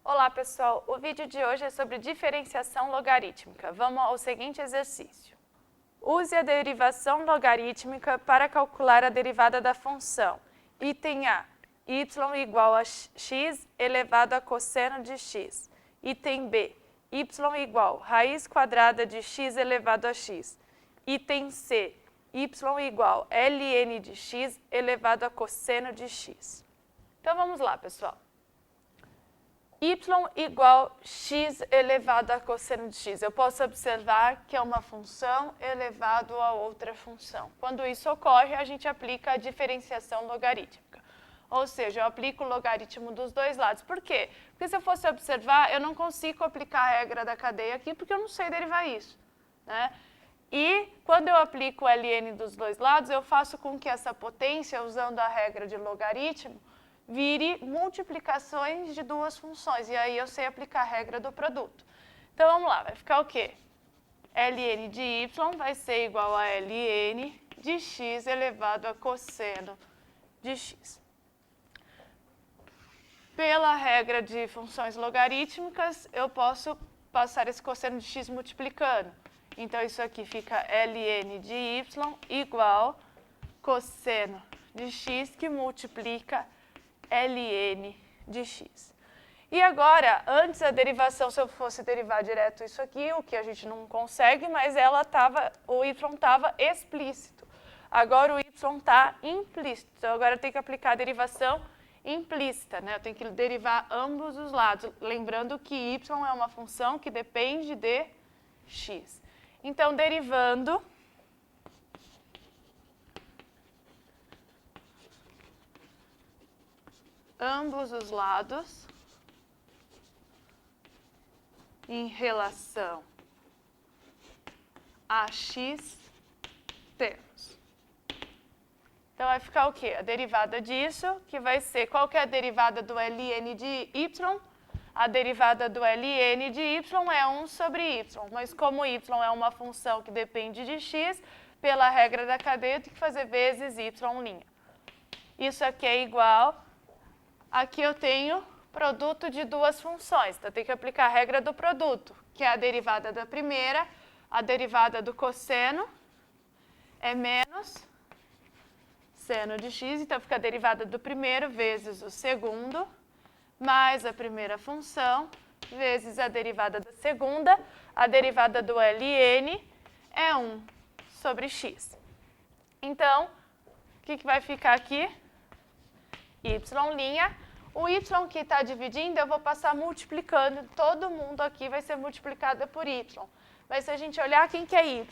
Olá pessoal, o vídeo de hoje é sobre diferenciação logarítmica. Vamos ao seguinte exercício. Use a derivação logarítmica para calcular a derivada da função. Item A, y igual a x elevado a cosseno de x. Item B, y igual raiz quadrada de x elevado a x. Item C, y igual ln de x elevado a cosseno de x. Então vamos lá, pessoal. Y igual x elevado a cosseno de x. Eu posso observar que é uma função elevado a outra função. Quando isso ocorre, a gente aplica a diferenciação logarítmica. Ou seja, eu aplico o logaritmo dos dois lados. Por quê? Porque se eu fosse observar, eu não consigo aplicar a regra da cadeia aqui, porque eu não sei derivar isso, né? E quando eu aplico o ln dos dois lados, eu faço com que essa potência, usando a regra de logaritmo, vire multiplicações de duas funções. E aí eu sei aplicar a regra do produto. Então vamos lá, vai ficar o quê? ln de y vai ser igual a ln de x elevado a cosseno de x. Pela regra de funções logarítmicas, eu posso passar esse cosseno de x multiplicando. Então, isso aqui fica ln de y igual cosseno de x, que multiplica ln de x. E agora, antes a derivação, se eu fosse derivar direto isso aqui, o que a gente não consegue, mas o y estava explícito. Agora o y está implícito. Então, agora eu tenho que aplicar a derivação implícita, né? Eu tenho que derivar ambos os lados. Lembrando que y é uma função que depende de x. Então, derivando ambos os lados em relação a x termos. Então, vai ficar o quê? A derivada disso, que vai ser, qual que é a derivada do ln de y? A derivada do ln de y é 1 sobre y, mas como y é uma função que depende de x, pela regra da cadeia, eu tenho que fazer vezes y'. Isso aqui é igual, aqui eu tenho produto de duas funções, então eu tenho que aplicar a regra do produto, que é a derivada da primeira, a derivada do cosseno é menos seno de x, então fica a derivada do primeiro vezes o segundo, mais a primeira função, vezes a derivada da segunda. A derivada do ln é 1 sobre x. Então, o que vai ficar aqui? Y'. O y que está dividindo, eu vou passar multiplicando. Todo mundo aqui vai ser multiplicado por y. Mas se a gente olhar, quem que é y?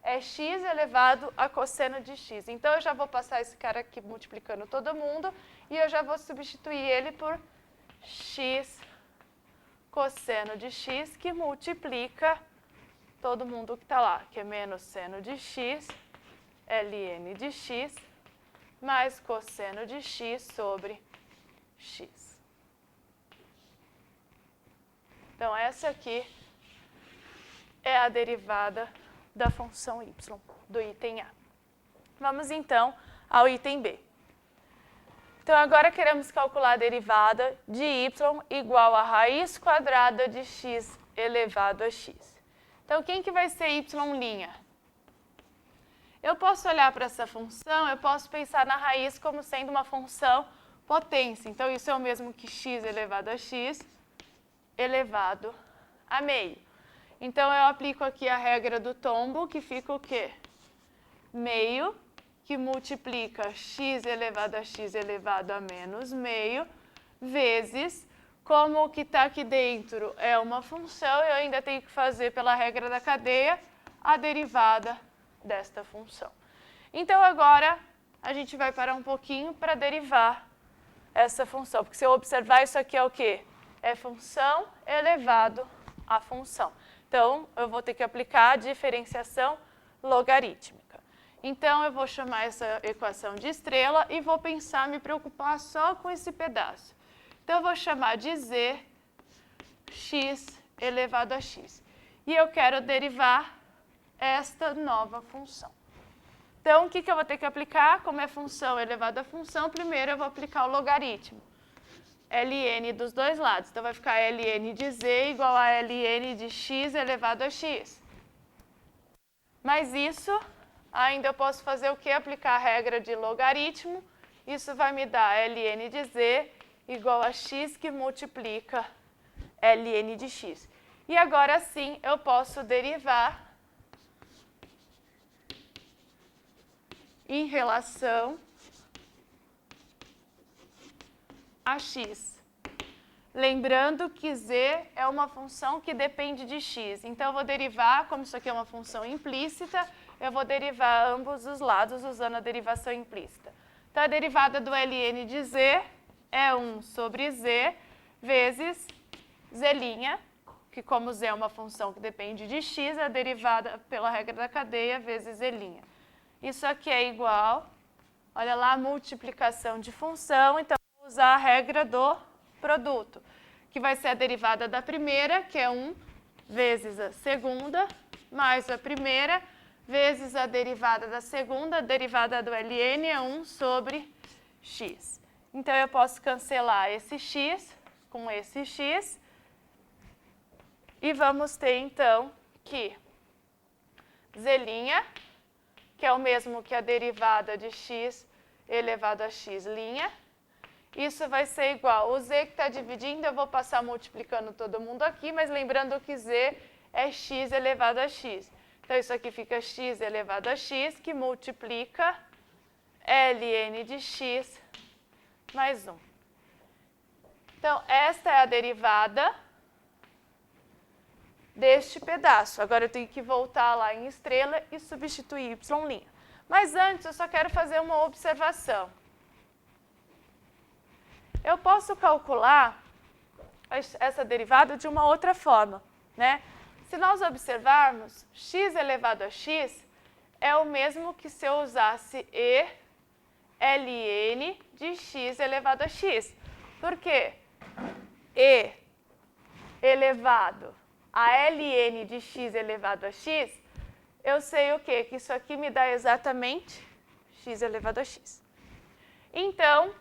É x elevado a cosseno de x. Então, eu já vou passar esse cara aqui multiplicando todo mundo e eu já vou substituir ele por x cosseno de x, que multiplica todo mundo que está lá, que é menos seno de x, ln de x, mais cosseno de x sobre x. Então, essa aqui é a derivada da função y, do item A. Vamos, então, ao item B. Então, agora queremos calcular a derivada de y igual a raiz quadrada de x elevado a x. Então, quem que vai ser y'? Eu posso olhar para essa função, eu posso pensar na raiz como sendo uma função potência. Então, isso é o mesmo que x elevado a x elevado a meio. Então, eu aplico aqui a regra do tombo, que fica o quê? Meio, que multiplica x elevado a x elevado a menos meio, vezes, como o que está aqui dentro é uma função, eu ainda tenho que fazer pela regra da cadeia a derivada desta função. Então, agora, a gente vai parar um pouquinho para derivar essa função, porque se eu observar, isso aqui é o quê? É função elevado a função. Então, eu vou ter que aplicar a diferenciação logarítmica. Então, eu vou chamar essa equação de estrela e vou pensar, me preocupar só com esse pedaço. Então, eu vou chamar de z x elevado a x. E eu quero derivar esta nova função. Então, o que eu vou ter que aplicar? Como é função elevado a função, primeiro eu vou aplicar o logaritmo. ln dos dois lados. Então, vai ficar ln de z igual a ln de x elevado a x. Mas isso, ainda eu posso fazer o quê? Aplicar a regra de logaritmo. Isso vai me dar ln de z igual a x que multiplica ln de x. E agora sim eu posso derivar em relação a x. Lembrando que z é uma função que depende de x. Então, eu vou derivar, como isso aqui é uma função implícita, eu v'ou derivar ambos os lados usando a derivação implícita. Então, a derivada do ln de z é 1 sobre z vezes z', que como z é uma função que depende de x, é derivada pela regra da cadeia vezes z'. Isso aqui é igual, olha lá, multiplicação de função, então vou usar a regra do produto, que vai ser a derivada da primeira, que é 1 vezes a segunda, mais a primeira, vezes a derivada da segunda, a derivada do ln é 1 sobre x. Então, eu posso cancelar esse x com esse x, e vamos ter, então, que z', que é o mesmo que a derivada de x elevado a x', isso vai ser igual, o z que está dividindo, eu vou passar multiplicando todo mundo aqui, mas lembrando que z é x elevado a x. Então, isso aqui fica x elevado a x, que multiplica ln de x mais 1. Então, esta é a derivada deste pedaço. Agora, eu tenho que voltar lá em estrela e substituir y'. Mas antes, eu só quero fazer uma observação. Eu posso calcular essa derivada de uma outra forma, né? Se nós observarmos, x elevado a x é o mesmo que se eu usasse ln de x elevado a x. Por quê? E elevado a ln de x elevado a x, eu sei o quê? Que isso aqui me dá exatamente x elevado a x. Então,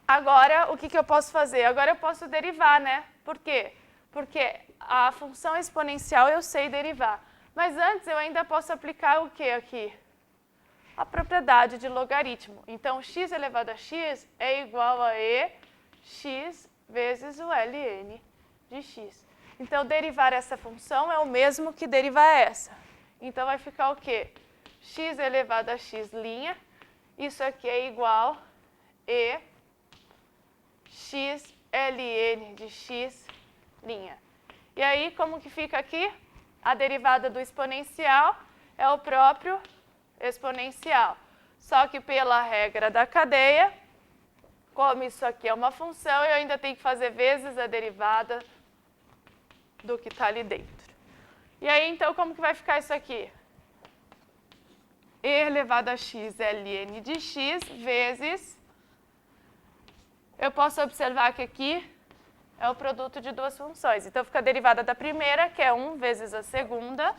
agora, o que eu posso fazer? Agora eu posso derivar, né? Por quê? Porque a função exponencial eu sei derivar. Mas antes eu ainda posso aplicar o quê aqui? A propriedade de logaritmo. Então, x elevado a x é igual a ex vezes o ln de x. Então, derivar essa função é o mesmo que derivar essa. Então, vai ficar o quê? X elevado a x', isso aqui é igual a x ln de x'. E aí, como que fica aqui? A derivada do exponencial é o próprio exponencial. Só que pela regra da cadeia, como isso aqui é uma função, eu ainda tenho que fazer vezes a derivada do que está ali dentro. E aí, então, como que vai ficar isso aqui? E elevado a x ln de x vezes... Eu posso observar que aqui é o produto de duas funções. Então, fica a derivada da primeira, que é 1 vezes a segunda,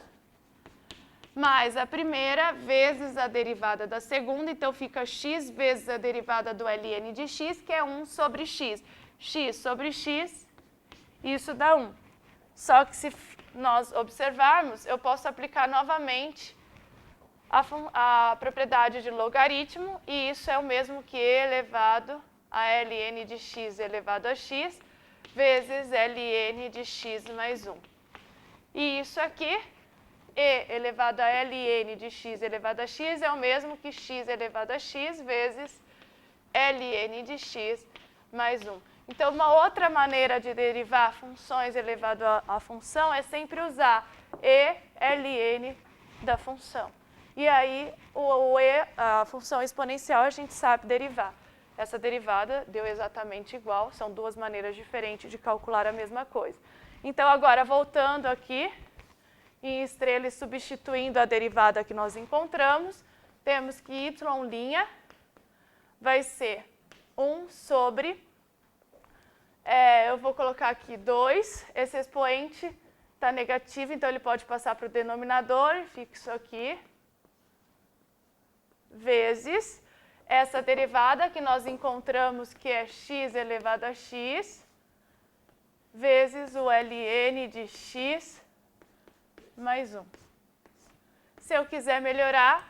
mais a primeira vezes a derivada da segunda. Então, fica x vezes a derivada do ln de x, que é 1 sobre x. X sobre x, isso dá 1. Só que se nós observarmos, eu posso aplicar novamente a propriedade de logaritmo, e isso é o mesmo que e elevado a ln de x elevado a x, vezes ln de x mais 1. E isso aqui, e elevado a ln de x elevado a x, é o mesmo que x elevado a x vezes ln de x mais 1. Então, uma outra maneira de derivar funções elevado à função é sempre usar e ln da função. E aí, a função exponencial a gente sabe derivar. Essa derivada deu exatamente igual, são duas maneiras diferentes de calcular a mesma coisa. Então, agora, voltando aqui, em estrela e substituindo a derivada que nós encontramos, temos que y' vai ser 1 sobre... eu vou colocar aqui 2, esse expoente está negativo, então ele pode passar para o denominador, fica isso aqui. vezes essa derivada que nós encontramos, que é x elevado a x, vezes o ln de x mais 1. Se eu quiser melhorar,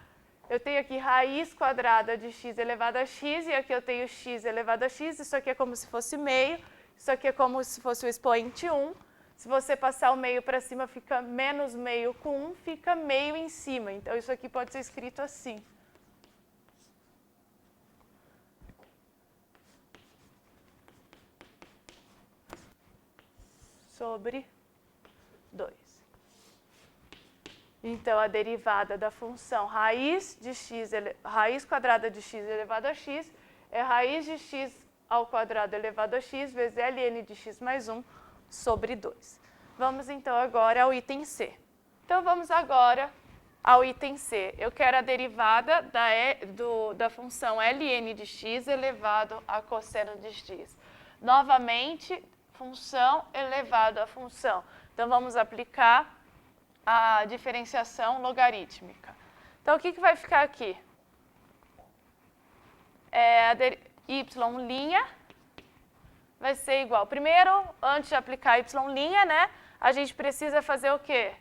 eu tenho aqui raiz quadrada de x elevado a x, e aqui eu tenho x elevado a x, isso aqui é como se fosse meio, isso aqui é como se fosse o expoente 1. Se você passar o meio para cima, fica menos meio com 1, fica meio em cima. Então, isso aqui pode ser escrito assim. Sobre 2. Então, a derivada da função raiz quadrada de x elevado a x é raiz de x ao quadrado elevado a x vezes ln de x mais 1 sobre 2. Vamos, então, agora ao item C. Então, vamos agora ao item C. Eu quero a derivada da função ln de x elevado a cosseno de x. Novamente, função elevado a função. Então, vamos aplicar a diferenciação logarítmica. Então, o que vai ficar aqui? Y' vai ser igual. Primeiro, antes de aplicar y', né, a gente precisa fazer o quê?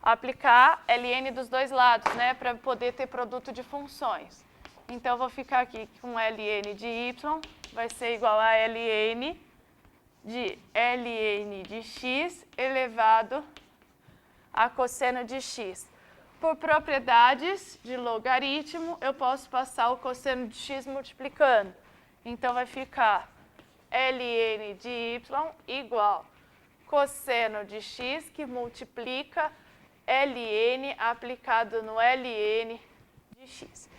Aplicar ln dos dois lados, né, para poder ter produto de funções. Então, eu vou ficar aqui com ln de y vai ser igual a ln de x elevado a cosseno de x. Por propriedades de logaritmo, eu posso passar o cosseno de x multiplicando. Então, vai ficar ln de y igual cosseno de x, que multiplica ln aplicado no ln de x.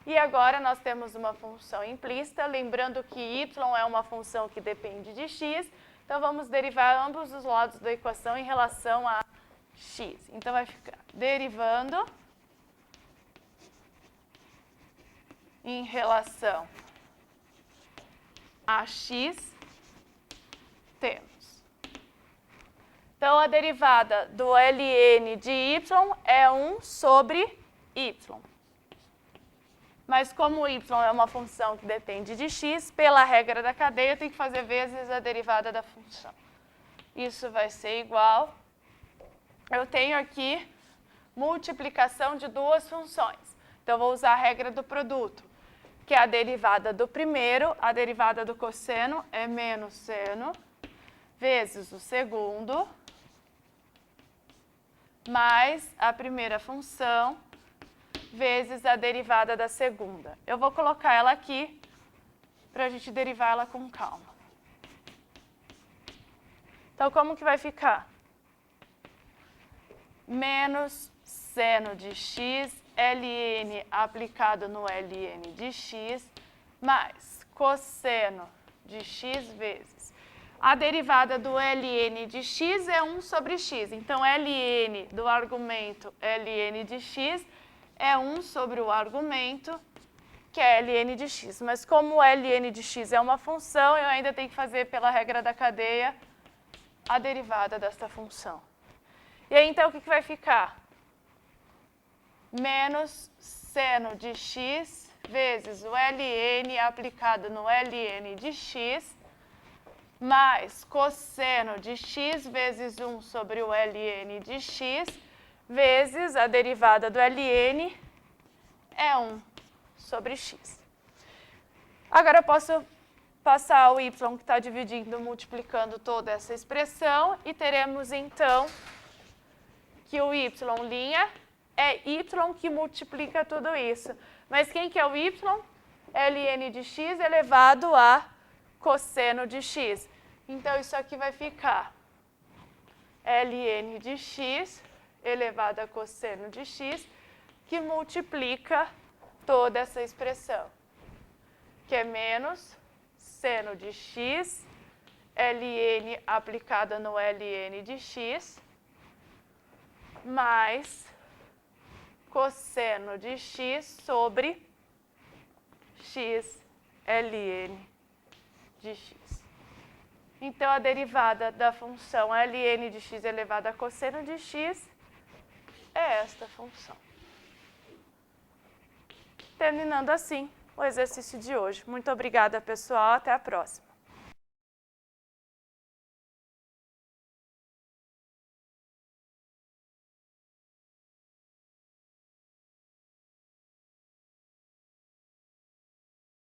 E agora, nós temos uma função implícita, lembrando que y é uma função que depende de x, então vamos derivar ambos os lados da equação em relação a x. Então, vai ficar derivando em relação a x, temos. Então, a derivada do ln de y é 1 sobre y. Mas como y é uma função que depende de x, pela regra da cadeia, eu tenho que fazer vezes a derivada da função. Isso vai ser igual. Eu tenho aqui multiplicação de duas funções. Então, eu vou usar a regra do produto, que é a derivada do primeiro, a derivada do cosseno é menos seno, vezes o segundo, mais a primeira função, vezes a derivada da segunda. Eu vou colocar ela aqui para a gente derivar ela com calma. Então, como que vai ficar? Menos seno de x, ln aplicado no ln de x, mais cosseno de x vezes. A derivada do ln de x é 1 sobre x. Então, ln do argumento ln de x é 1 sobre o argumento, que é ln de x. Mas como ln de x é uma função, eu ainda tenho que fazer pela regra da cadeia a derivada desta função. E aí, então, o que vai ficar? Menos seno de x vezes o ln aplicado no ln de x, mais cosseno de x vezes 1 sobre o ln de x, vezes a derivada do ln é 1 sobre x. Agora, eu posso passar o y que está dividindo, multiplicando toda essa expressão, e teremos, então, que o y' é y que multiplica tudo isso. Mas quem que é o y? ln de x elevado a cosseno de x. Então, isso aqui vai ficar ln de x elevado a cosseno de x, que multiplica toda essa expressão, que é menos seno de x, ln aplicada no ln de x, mais cosseno de x sobre x ln de x. Então, a derivada da função ln de x elevado a cosseno de x é esta função. terminando assim o exercício de hoje. Muito obrigada, pessoal. Até a próxima.